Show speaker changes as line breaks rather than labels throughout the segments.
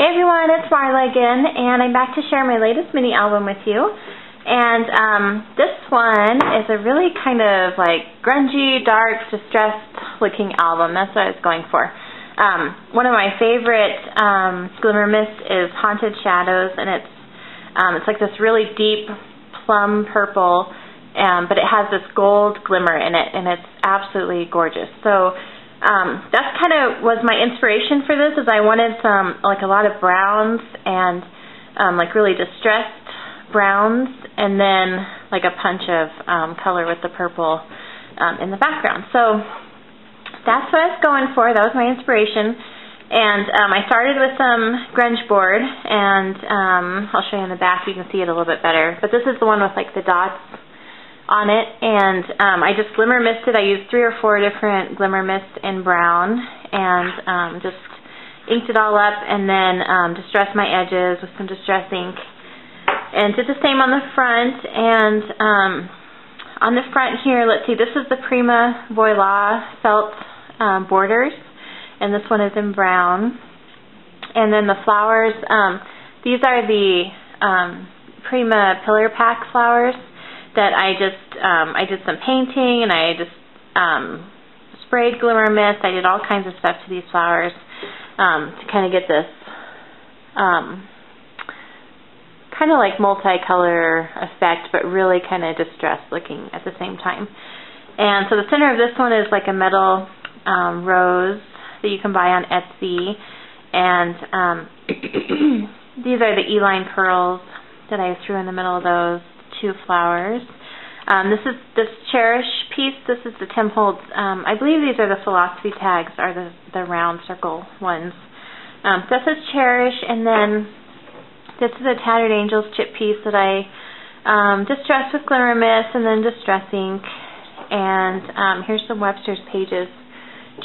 Hey everyone, it's Marla again, and I'm back to share my latest mini album with you. And this one is a really kind of like grungy, dark, distressed looking album. That's what I was going for. One of my favorite glimmer mists is Haunted Shadows, and it's like this really deep plum purple, but it has this gold glimmer in it, and it's absolutely gorgeous. So that's kind of was my inspiration for this, is I wanted a lot of browns and like really distressed browns, and then like a punch of color with the purple in the background. So that's what I was going for. That was my inspiration. And I started with some grunge board, and I'll show you in the back, you can see it a little bit better. But this is the one with like the dots on it, and I just glimmer misted. I used 3 or 4 different glimmer mists in brown, and just inked it all up, and then distressed my edges with some distress ink, and did the same on the front. And on the front here, let's see, this is the Prima Voila felt borders, and this one is in brown. And then the flowers, these are the Prima Pillar Pack flowers that I did some painting, and I just sprayed glimmer mist. I did all kinds of stuff to these flowers to kind of get this kind of like multicolor effect, but really kind of distressed looking at the same time. And so the center of this one is like a metal rose that you can buy on Etsy, and these are the E-line pearls that I threw in the middle of those 2 flowers. This is this Cherish piece. This is the Tim Holtz. I believe these are the philosophy tags, are the round circle ones. So this is Cherish, and then this is a Tattered Angels chip piece that I distressed with glimmer mist and then distress ink. And here's some Webster's Pages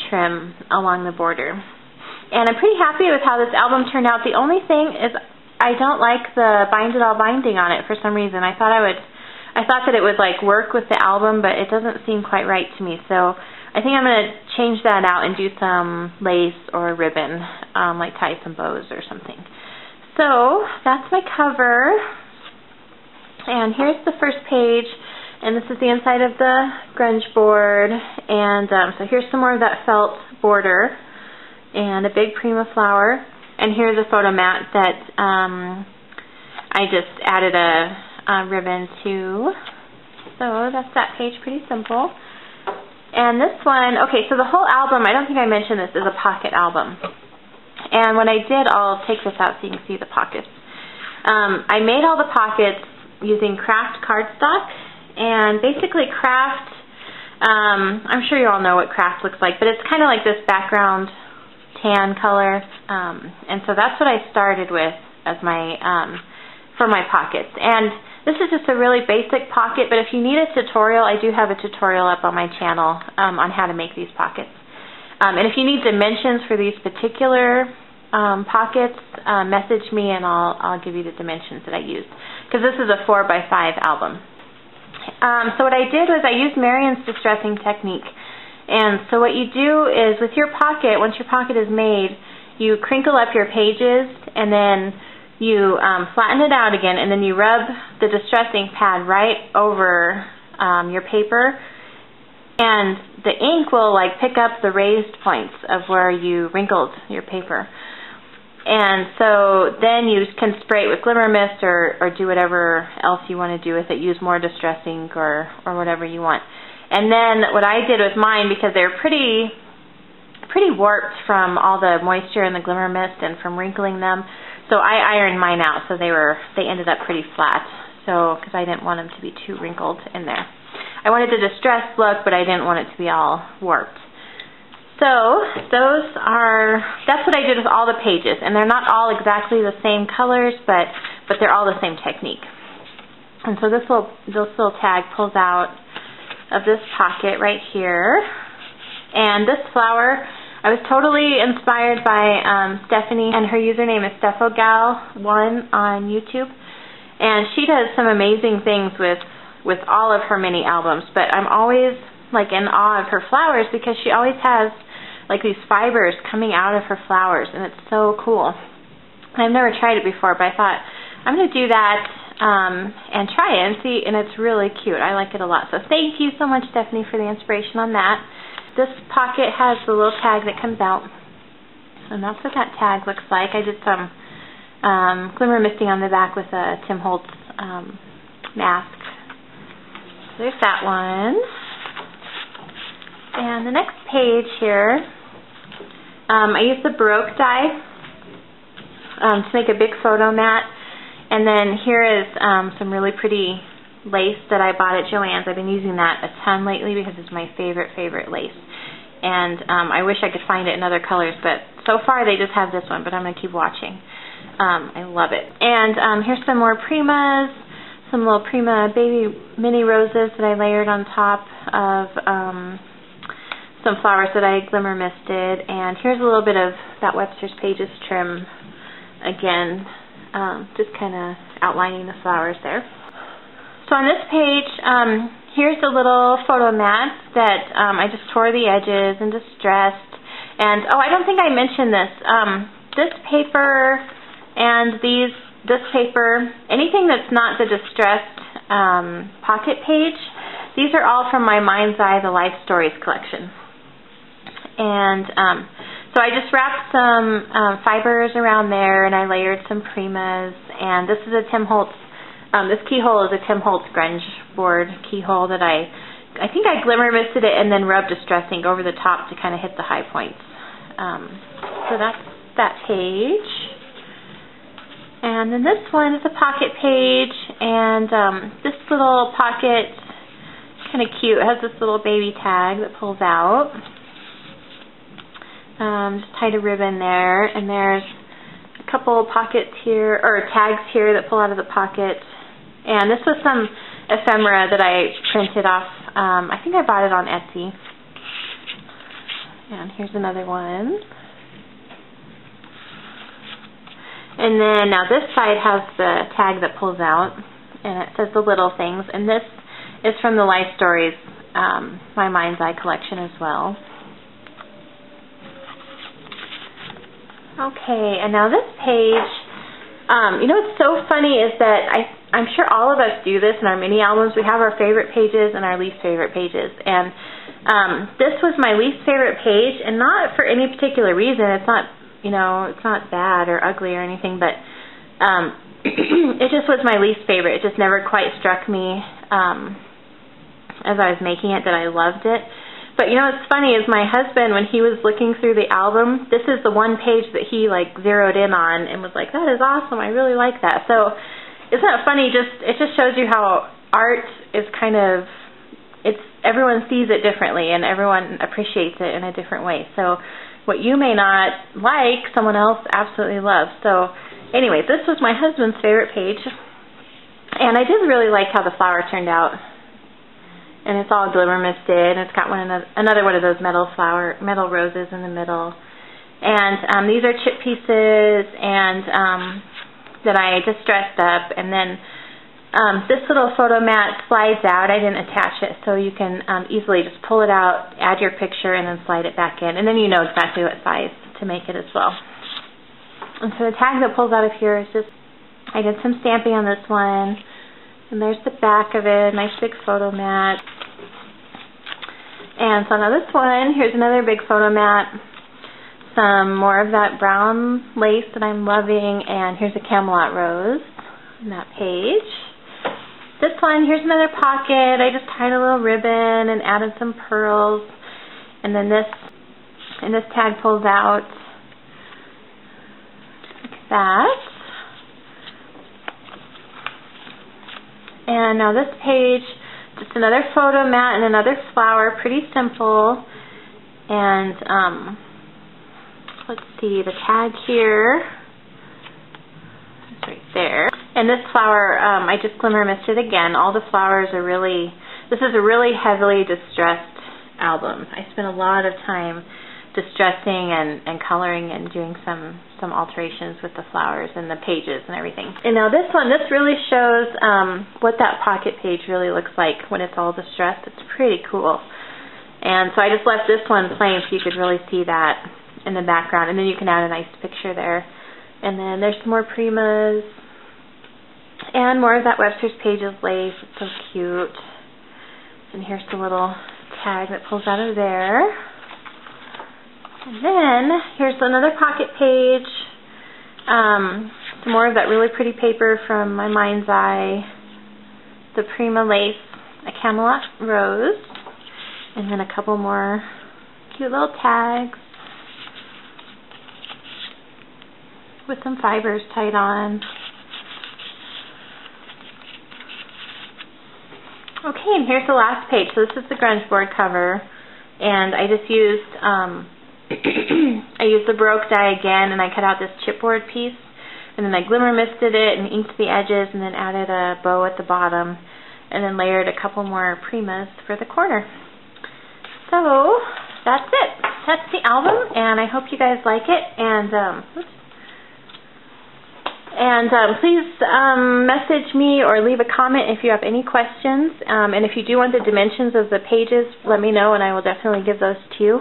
trim along the border. And I'm pretty happy with how this album turned out. The only thing is I don't like the bind it all binding on it for some reason. I thought that it would like work with the album, but it doesn't seem quite right to me. So I think I'm going to change that out and do some lace or ribbon, like tie some bows or something. So that's my cover. And here's the first page, and this is the inside of the grunge board. And so here's some more of that felt border and a big Prima flower. And here's a photo mat that I just added a ribbon to. So that's that page, pretty simple. And this one, okay, so the whole album, I don't think I mentioned this, is a pocket album. And when I did, I'll take this out so you can see the pockets. I made all the pockets using craft cardstock. And basically craft, I'm sure you all know what craft looks like, but it's kind of like this background tan color, and so that's what I started with as my for my pockets. And this is just a really basic pocket, but if you need a tutorial, I do have a tutorial up on my channel on how to make these pockets. And if you need dimensions for these particular pockets, message me and I'll give you the dimensions that I used, because this is a 4x5 album. So what I did was I used Marion's distressing technique. And so what you do is with your pocket, once your pocket is made, you crinkle up your pages, and then you flatten it out again, and then you rub the distress ink pad right over your paper, and the ink will like pick up the raised points of where you wrinkled your paper. And so then you can spray it with glimmer mist or do whatever else you want to do with it. Use more distress ink or whatever you want. And then what I did with mine, because they're pretty warped from all the moisture in the glimmer mist and from wrinkling them, so I ironed mine out, so they ended up pretty flat. So because I didn't want them to be too wrinkled in there. I wanted the distressed look, but I didn't want it to be all warped. So that's what I did with all the pages, and they're not all exactly the same colors, but they're all the same technique. And so this little tag pulls out of this pocket right here. And this flower, I was totally inspired by Stephanie, and her username is StephoGal1 on YouTube. And she does some amazing things with all of her mini albums, but I'm always like in awe of her flowers because she always has like these fibers coming out of her flowers, and it's so cool. I've never tried it before, but I thought I'm going to do that and try it and see, and it's really cute. I like it a lot. So thank you so much, Stephanie, for the inspiration on that. This pocket has the little tag that comes out, and that's what that tag looks like. I did some glimmer misting on the back with a Tim Holtz mask. There's that one. And the next page here, I used the Baroque die to make a big photo mat. And then here is some really pretty lace that I bought at Joann's. I've been using that a ton lately because it's my favorite lace. And I wish I could find it in other colors, but so far they just have this one, but I'm going to keep watching. I love it. And here's some more Primas, some little Prima baby mini roses that I layered on top of some flowers that I glimmer misted. And here's a little bit of that Webster's Pages trim again, just kind of outlining the flowers there. So on this page, here's the little photo mat that I just tore the edges and distressed. And oh, I don't think I mentioned this. This paper and this paper, anything that's not the distressed pocket page, these are all from my Mind's Eye, the Life Stories collection. And so I just wrapped some fibers around there, and I layered some Primas. And this is a Tim Holtz, this keyhole is a Tim Holtz grunge board keyhole that I think I glimmer misted it and then rubbed distress ink over the top to kind of hit the high points. So that's that page. And then this one is a pocket page, and this little pocket is kind of cute. It has this little baby tag that pulls out. Just tied a ribbon there, and there's a couple pockets here, or tags here that pull out of the pocket. And this was some ephemera that I printed off. I think I bought it on Etsy. And here's another one. And then now this side has the tag that pulls out, and it says the little things. And this is from the Life Stories, my Mind's Eye collection as well. Okay, and now this page, you know what's so funny is that I'm sure all of us do this in our mini albums. We have our favorite pages and our least favorite pages. And this was my least favorite page, and not for any particular reason. It's not, you know, it's not bad or ugly or anything, but it just was my least favorite. It just never quite struck me as I was making it that I loved it. But you know what's funny is my husband, when he was looking through the album, this is the one page that he like zeroed in on and was like, that is awesome, I really like that. So isn't that funny? It just shows you how art is kind of, everyone sees it differently and everyone appreciates it in a different way. So what you may not like, someone else absolutely loves. So anyway, this was my husband's favorite page, and I did really like how the flower turned out. And it's all glimmer misted, and it's got another one of those metal roses in the middle. And these are chip pieces, and that I distressed up. And then this little photo mat slides out. I didn't attach it, so you can easily just pull it out, add your picture, and then slide it back in. And then you know exactly what size to make it as well. And so the tag that pulls out of here is just, I did some stamping on this one. And there's the back of it, nice big photo mat. And so now this one, here's another big photo mat. Some more of that brown lace that I'm loving, and here's a Camelot rose on that page. This one, here's another pocket. I just tied a little ribbon and added some pearls. And then this tag pulls out like that. And now this page, just another photo mat and another flower, pretty simple. And let's see, the tag here is right there. And this flower, I just glimmer misted again. All the flowers are really, this is a really heavily distressed album. I spent a lot of time distressing and coloring and doing some alterations with the flowers and the pages and everything. And now this one, this really shows what that pocket page really looks like when it's all distressed. It's pretty cool. And so I just left this one plain so you could really see that in the background, and then you can add a nice picture there And then there's some more Primas. And more of that Webster's Pages lace. It's so cute. And here's the little tag that pulls out of there. And then here's another pocket page. Some more of that really pretty paper from my Mind's Eye. The Prima lace, a Camelot rose. And then a couple more cute little tags with some fibers tied on. Okay, and here's the last page. So this is the grunge board cover, and I just used I used the Baroque die again, and I cut out this chipboard piece, and then I glimmer misted it and inked the edges, and then added a bow at the bottom, and then layered a couple more Primas for the corner. So that's it. That's the album, and I hope you guys like it. And please message me or leave a comment if you have any questions. And if you do want the dimensions of the pages, let me know, and I will definitely give those to you.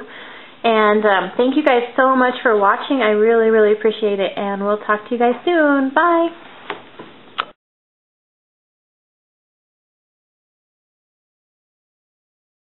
And thank you guys so much for watching. I really, really appreciate it, and we'll talk to you guys soon. Bye.